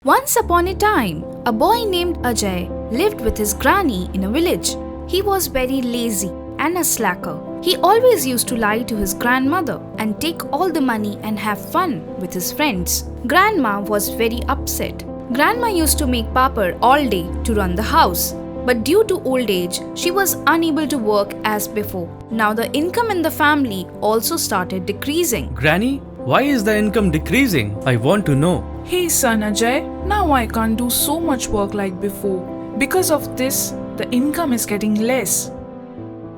Once upon a time, a boy named Ajay lived with his granny in a village. He was very lazy and a slacker. He always used to lie to his grandmother and take all the money and have fun with his friends. Grandma was very upset. Grandma used to make papad all day to run the house. But due to old age, she was unable to work as before. Now the income in the family also started decreasing. Granny, why is the income decreasing? I want to know. Hey son Ajay, now I can't do so much work like before. Because of this, the income is getting less.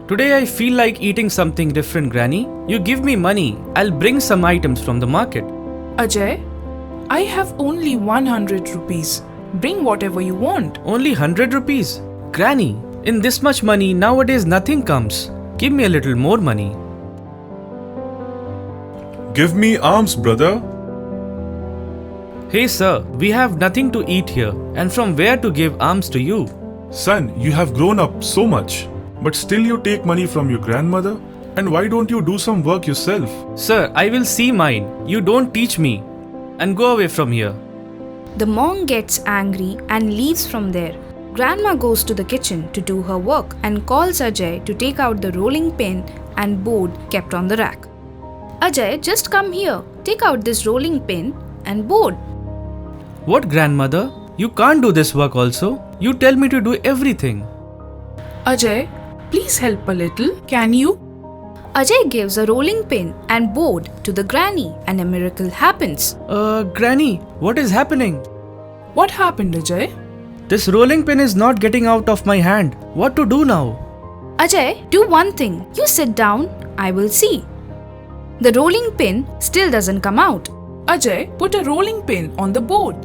Today I feel like eating something different, Granny. You give me money, I'll bring some items from the market. Ajay, I have only 100 rupees. Bring whatever you want. Only 100 rupees? Granny, in this much money nowadays nothing comes. Give me a little more money. Give me alms, brother. Hey sir, we have nothing to eat here, and from where to give alms to you? Son, you have grown up so much, but still you take money from your grandmother? And why don't you do some work yourself? Sir, I will see mine. You don't teach me. And go away from here. The monk gets angry and leaves from there. Grandma goes to the kitchen to do her work and calls Ajay to take out the rolling pin and board kept on the rack. Ajay, just come here. Take out this rolling pin and board. What, grandmother? You can't do this work also. You tell me to do everything. Ajay, please help a little. Can you? Ajay gives a rolling pin and board to the granny and a miracle happens. Granny, what is happening? What happened, Ajay? This rolling pin is not getting out of my hand. What to do now? Ajay, do one thing. You sit down, I will see. The rolling pin still doesn't come out. Ajay, put a rolling pin on the board.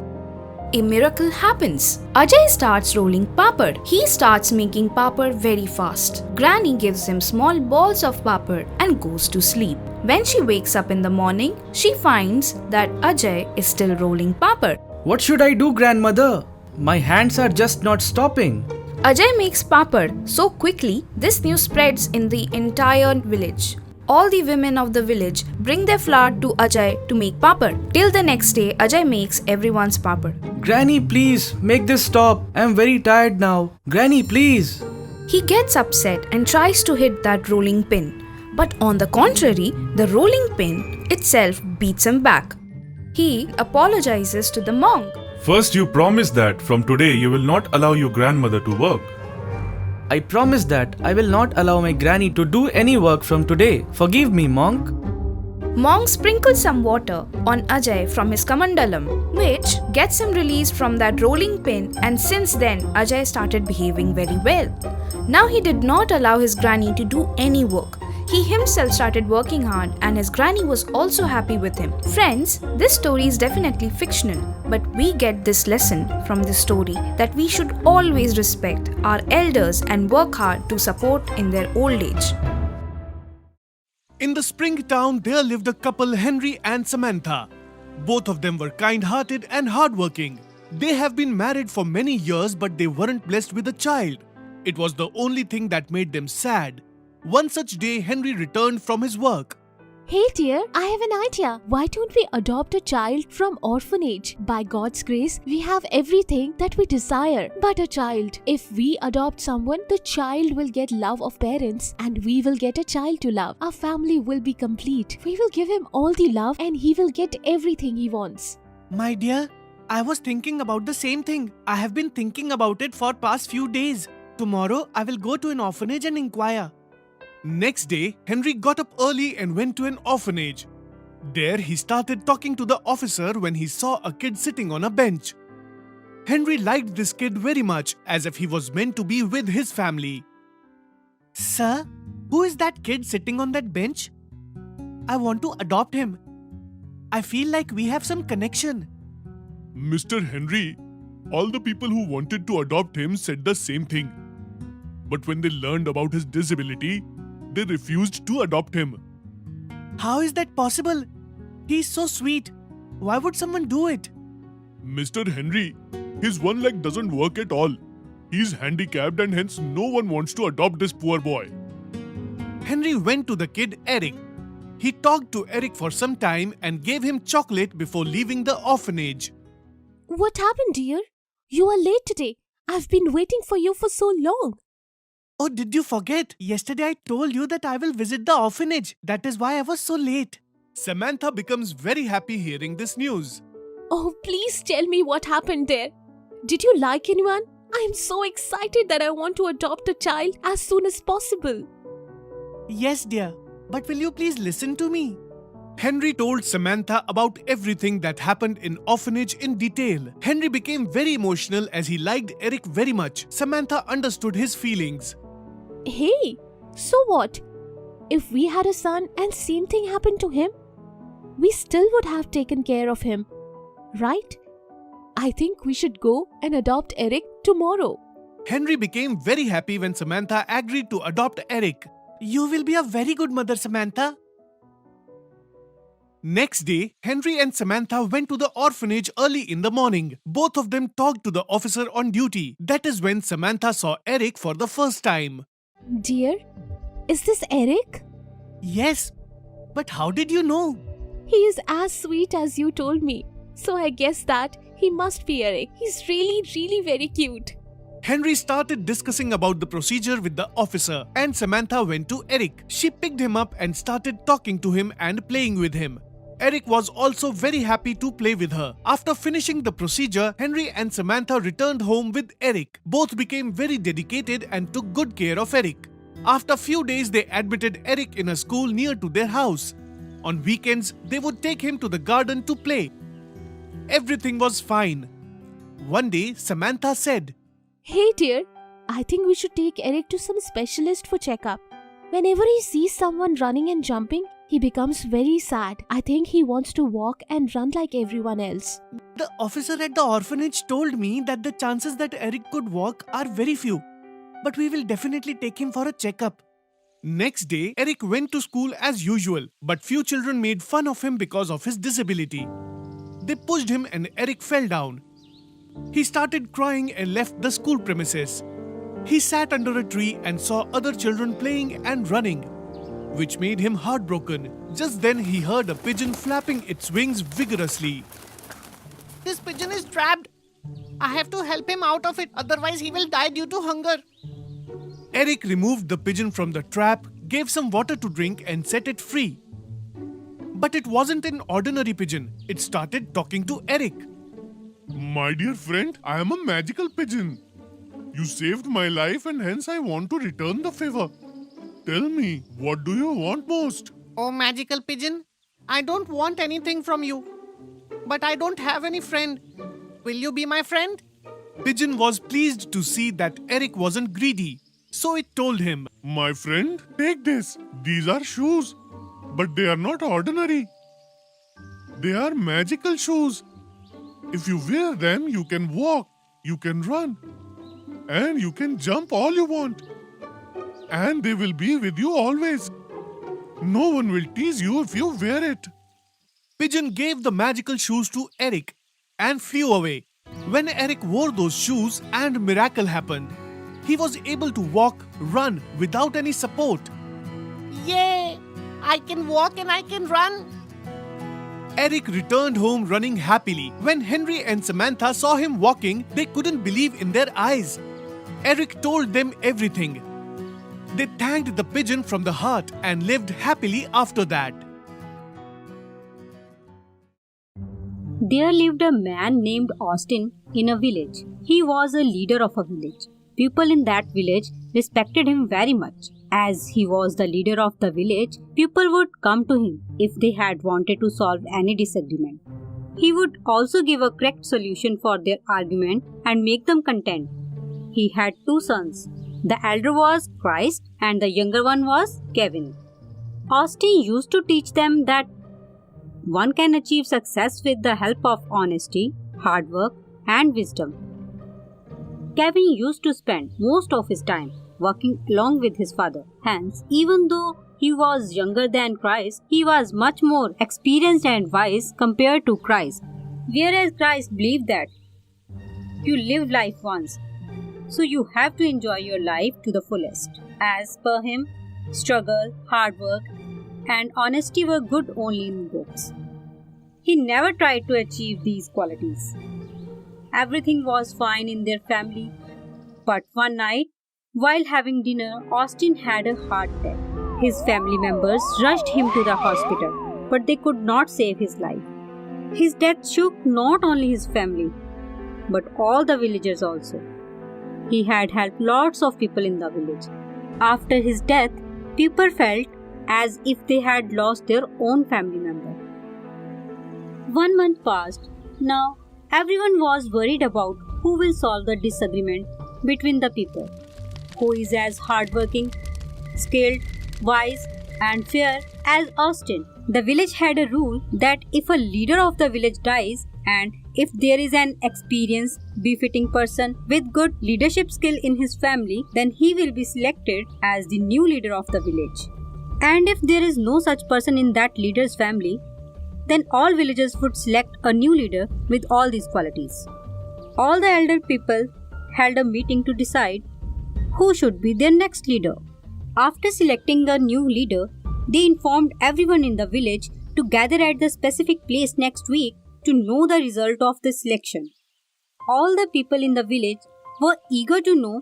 A miracle happens. Ajay starts rolling papad. He starts making papad very fast. Granny gives him small balls of papad and goes to sleep. When she wakes up in the morning, she finds that Ajay is still rolling papad. What should I do, grandmother? My hands are just not stopping. Ajay makes papad so quickly, this news spreads in the entire village. All the women of the village bring their flour to Ajay to make papad. Till the next day, Ajay makes everyone's papad. Granny, please, make this stop. I am very tired now. Granny, please. He gets upset and tries to hit that rolling pin. But on the contrary, the rolling pin itself beats him back. He apologizes to the monk. First, you promise that from today you will not allow your grandmother to work. I promise that I will not allow my granny to do any work from today. Forgive me, monk. Monk sprinkles some water on Ajay from his kamandalam, which gets him released from that rolling pin, and since then Ajay started behaving very well. Now he did not allow his granny to do any work. He himself started working hard and his granny was also happy with him. Friends, this story is definitely fictional, but we get this lesson from this story that we should always respect our elders and work hard to support in their old age. In the spring town, there lived a couple, Henry and Samantha. Both of them were kind-hearted and hardworking. They have been married for many years, but they weren't blessed with a child. It was the only thing that made them sad. One such day, Henry returned from his work. Hey dear, I have an idea. Why don't we adopt a child from orphanage? By God's grace, we have everything that we desire but a child. If we adopt someone, the child will get love of parents and we will get a child to love. Our family will be complete. We will give him all the love and he will get everything he wants. My dear, I was thinking about the same thing. I have been thinking about it for past few days. Tomorrow, I will go to an orphanage and inquire. Next day, Henry got up early and went to an orphanage. There, he started talking to the officer when he saw a kid sitting on a bench. Henry liked this kid very much, as if he was meant to be with his family. Sir, who is that kid sitting on that bench? I want to adopt him. I feel like we have some connection. Mr. Henry, all the people who wanted to adopt him said the same thing. But when they learned about his disability, they refused to adopt him. How is that possible? He's so sweet. Why would someone do it? Mr. Henry, his one leg doesn't work at all. He's handicapped and hence no one wants to adopt this poor boy. Henry went to the kid Eric. He talked to Eric for some time and gave him chocolate before leaving the orphanage. What happened, dear? You are late today. I've been waiting for you for so long. Oh, did you forget? Yesterday I told you that I will visit the orphanage. That is why I was so late. Samantha becomes very happy hearing this news. Oh, please tell me what happened there. Did you like anyone? I am so excited that I want to adopt a child as soon as possible. Yes, dear. But will you please listen to me? Henry told Samantha about everything that happened in orphanage in detail. Henry became very emotional as he liked Eric very much. Samantha understood his feelings. Hey, so what? If we had a son and same thing happened to him, we still would have taken care of him, right? I think we should go and adopt Eric tomorrow. Henry became very happy when Samantha agreed to adopt Eric. You will be a very good mother, Samantha. Next day, Henry and Samantha went to the orphanage early in the morning. Both of them talked to the officer on duty. That is when Samantha saw Eric for the first time. Dear, is this Eric? Yes, but how did you know? He is as sweet as you told me. So I guess that he must be Eric. He's really very cute. Henry started discussing about the procedure with the officer and Samantha went to Eric. She picked him up and started talking to him and playing with him. Eric was also very happy to play with her. After finishing the procedure, Henry and Samantha returned home with Eric. Both became very dedicated and took good care of Eric. After a few days, they admitted Eric in a school near to their house. On weekends, they would take him to the garden to play. Everything was fine. One day, Samantha said, Hey dear, I think we should take Eric to some specialist for checkup. Whenever he sees someone running and jumping, he becomes very sad. I think he wants to walk and run like everyone else. The officer at the orphanage told me that the chances that Eric could walk are very few. But we will definitely take him for a checkup. Next day, Eric went to school as usual, but few children made fun of him because of his disability. They pushed him and Eric fell down. He started crying and left the school premises. He sat under a tree and saw other children playing and running, which made him heartbroken. Just then he heard a pigeon flapping its wings vigorously. This pigeon is trapped. I have to help him out of it, otherwise he will die due to hunger. Eric removed the pigeon from the trap, gave some water to drink and set it free. But it wasn't an ordinary pigeon. It started talking to Eric. My dear friend, I am a magical pigeon. You saved my life and hence I want to return the favor. Tell me, what do you want most? Oh magical pigeon, I don't want anything from you. But I don't have any friend. Will you be my friend? Pigeon was pleased to see that Eric wasn't greedy. So it told him, My friend, take this. These are shoes. But they are not ordinary. They are magical shoes. If you wear them, you can walk, you can run, and you can jump all you want. And they will be with you always. No one will tease you if you wear it. Pigeon gave the magical shoes to Eric and flew away. When Eric wore those shoes, and miracle happened. He was able to walk, run without any support. Yay! I can walk and I can run. Eric returned home running happily. When Henry and Samantha saw him walking, they couldn't believe in their eyes. Eric told them everything. They thanked the pigeon from the heart and lived happily after that. There lived a man named Austin in a village. He was a leader of a village. People in that village respected him very much. As he was the leader of the village, people would come to him if they had wanted to solve any disagreement. He would also give a correct solution for their argument and make them content. He had 2 sons. The elder was Christ and the younger one was Kevin. Austin used to teach them that one can achieve success with the help of honesty, hard work, and wisdom. Kevin used to spend most of his time working along with his father. Hence, even though he was younger than Christ, he was much more experienced and wise compared to Christ. Whereas Christ believed that you live life once, so you have to enjoy your life to the fullest. As per him, struggle, hard work, and honesty were good only in books. He never tried to achieve these qualities. Everything was fine in their family. But one night, while having dinner, Austin had a heart attack. His family members rushed him to the hospital, but they could not save his life. His death shook not only his family, but all the villagers also. He had helped lots of people in the village. After his death, people felt as if they had lost their own family member. 1 month passed. Now, everyone was worried about who will solve the disagreement between the people. Who is as hardworking, skilled, wise, and fair as Austin. The village had a rule that if a leader of the village dies and if there is an experienced, befitting person with good leadership skill in his family, then he will be selected as the new leader of the village. And if there is no such person in that leader's family, then all villagers would select a new leader with all these qualities. All the elder people held a meeting to decide who should be their next leader. After selecting the new leader, they informed everyone in the village to gather at the specific place next week to know the result of the selection. All the people in the village were eager to know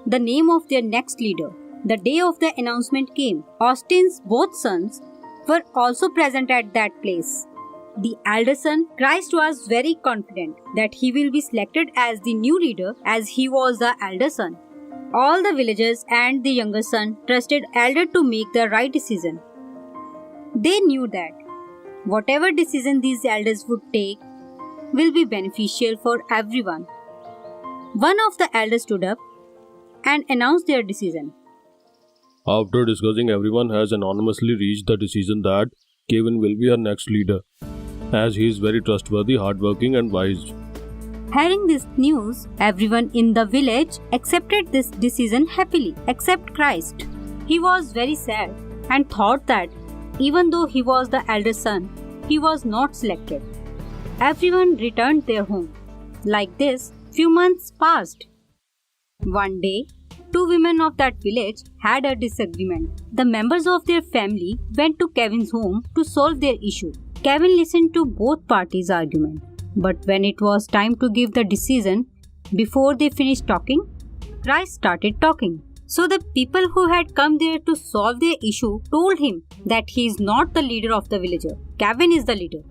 the name of their next leader. The day of the announcement came. Austin's both sons were also present at that place. The elder son, Christ, was very confident that he will be selected as the new leader as he was the elder son. All the villagers and the younger son trusted elder to make the right decision. They knew that whatever decision these elders would take will be beneficial for everyone. One of the elders stood up and announced their decision. After discussing, everyone has anonymously reached the decision that Kevin will be our next leader, as he is very trustworthy, hardworking, and wise. Hearing this news, everyone in the village accepted this decision happily, except Christ. He was very sad and thought that even though he was the elder son, he was not selected. Everyone returned their home. Like this, few months passed. One day, 2 women of that village had a disagreement. The members of their family went to Kevin's home to solve their issue. Kevin listened to both parties' argument. But when it was time to give the decision, before they finished talking, Christ started talking. So the people who had come there to solve their issue told him that he is not the leader of the villager. Kevin is the leader.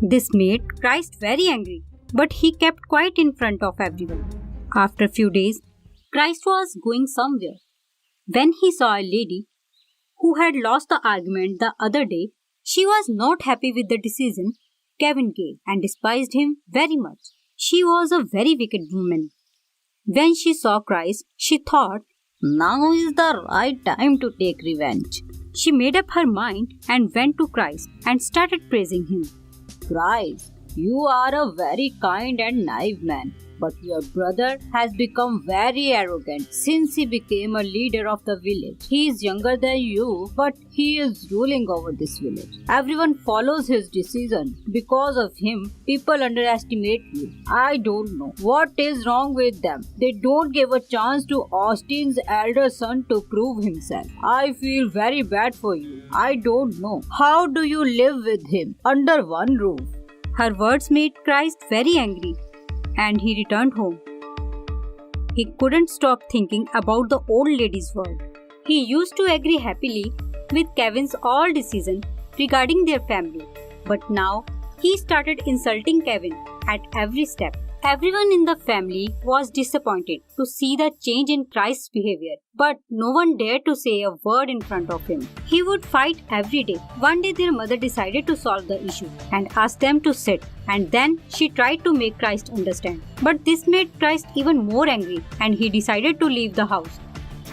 This made Christ very angry, but he kept quiet in front of everyone. After a few days, Christ was going somewhere. When he saw a lady who had lost the argument the other day, she was not happy with the decision Kevin gave and despised him very much. She was a very wicked woman. When she saw Christ, she thought, now is the right time to take revenge. She made up her mind and went to Christ and started praising him. Christ, you are a very kind and naive man. But your brother has become very arrogant since he became a leader of the village. He is younger than you, but he is ruling over this village. Everyone follows his decision. Because of him, people underestimate you. I don't know what is wrong with them. They don't give a chance to Austin's elder son to prove himself. I feel very bad for you. I don't know. How do you live with him under one roof? Her words made Christ very angry, and he returned home. He couldn't stop thinking about the old lady's word. He used to agree happily with Kevin's all decisions regarding their family, but now he started insulting Kevin at every step. Everyone in the family was disappointed to see the change in Christ's behavior, but no one dared to say a word in front of him. He would fight every day. One day their mother decided to solve the issue and asked them to sit, and then she tried to make Christ understand. But this made Christ even more angry, and he decided to leave the house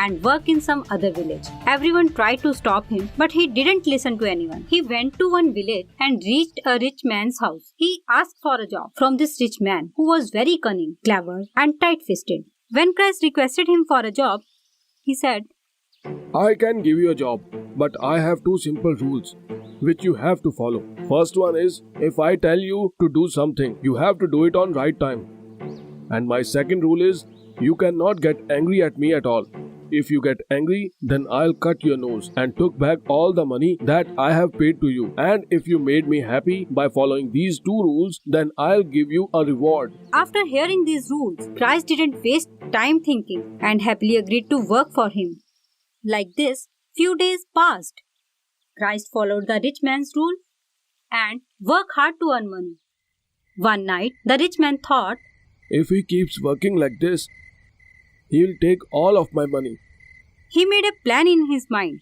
and work in some other village. Everyone tried to stop him, but he didn't listen to anyone. He went to one village and reached a rich man's house. He asked for a job from this rich man, who was very cunning, clever, and tight-fisted. When Christ requested him for a job, he said, I can give you a job, but I have 2 simple rules which you have to follow. First one is, if I tell you to do something, you have to do it on right time. And my second rule is, you cannot get angry at me at all. if you get angry, then I'll cut your nose and took back all the money that I have paid to you. And if you made me happy by following these 2 rules, then I'll give you a reward. After hearing these rules, Christ didn't waste time thinking and happily agreed to work for him. Like this, few days passed. Christ followed the rich man's rule and worked hard to earn money. One night, the rich man thought, If he keeps working like this, he'll take all of my money. he made a plan in his mind.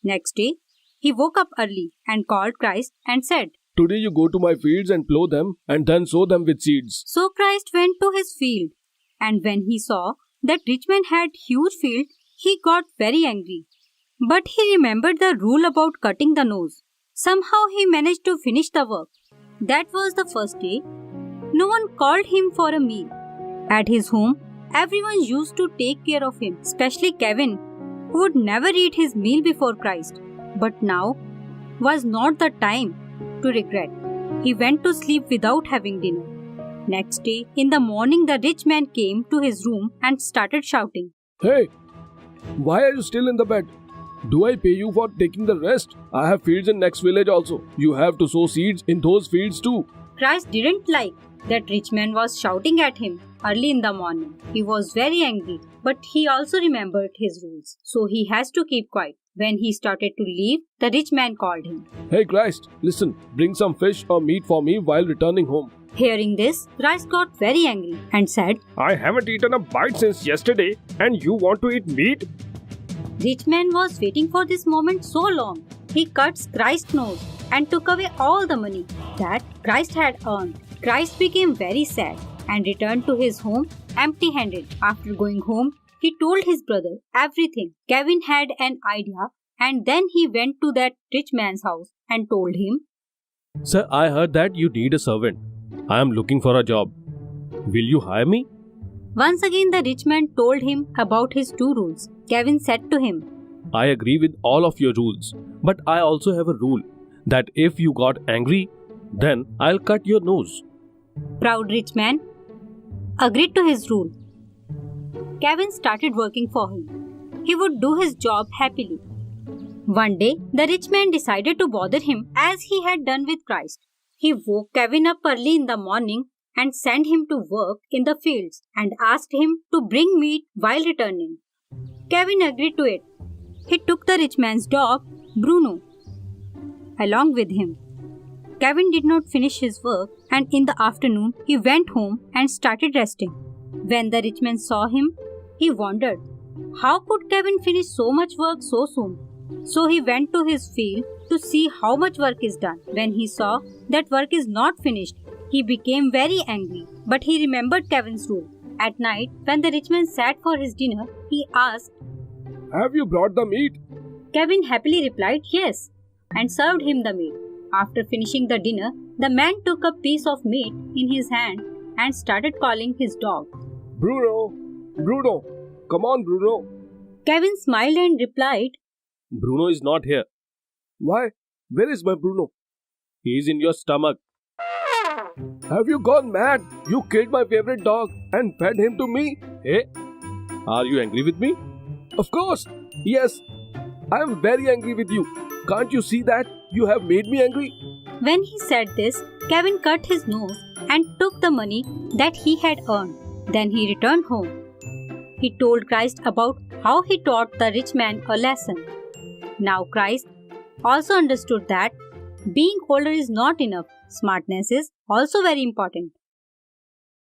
Next day, he woke up early and called Christ and said, Today you go to my fields and plow them and then sow them with seeds. So Christ went to his field, and when he saw that rich man had huge field, he got very angry. But he remembered the rule about cutting the nose. Somehow he managed to finish the work. That was the first day. No one called him for a meal. At his home, everyone used to take care of him, especially Kevin, who would never eat his meal before Christ. But now was not the time to regret. He went to sleep without having dinner. Next day, in the morning, the rich man came to his room and started shouting. Hey, why are you still in the bed? Do I pay you for taking the rest? I have fields in next village also. You have to sow seeds in those fields too. Christ didn't like that rich man was shouting at him early in the morning. He was very angry, but he also remembered his rules. So he has to keep quiet. When he started to leave, the rich man called him. Hey Christ, listen, bring some fish or meat for me while returning home. Hearing this, Christ got very angry and said, I haven't eaten a bite since yesterday and you want to eat meat? Rich man was waiting for this moment so long. He cut Christ's nose and took away all the money that Christ had earned. Christ became very sad and returned to his home empty-handed. After going home, he told his brother everything. Kevin had an idea and then he went to that rich man's house and told him, Sir, I heard that you need a servant. I am looking for a job. Will you hire me? Once again the rich man told him about his 2 rules. Kevin said to him, I agree with all of your rules, but I also have a rule that if you got angry, then I'll cut your nose. Proud rich man agreed to his rule. Kevin started working for him. He would do his job happily. One day, the rich man decided to bother him as he had done with Christ. He woke Kevin up early in the morning and sent him to work in the fields and asked him to bring meat while returning. Kevin agreed to it. He took the rich man's dog, Bruno, along with him. Kevin did not finish his work and in the afternoon he went home and started resting. When the rich man saw him, he wondered, how could Kevin finish so much work so soon? So he went to his field to see how much work is done. When he saw that work is not finished, he became very angry. But he remembered Kevin's rule. At night, when the rich man sat for his dinner, he asked, Have you brought the meat? Kevin happily replied yes and served him the meat. After finishing the dinner, the man took a piece of meat in his hand and started calling his dog. Bruno, Bruno, come on Bruno. Kevin smiled and replied, Bruno is not here. Why? Where is my Bruno? He is in your stomach. Have you gone mad? You killed my favorite dog and fed him to me. Hey, are you angry with me? Of course. Yes, I am very angry with you. Can't you see that? You have made me angry. When he said this, Kevin cut his nose and took the money that he had earned. Then he returned home. He told Christ about how he taught the rich man a lesson. Now Christ also understood that being older is not enough. Smartness is also very important.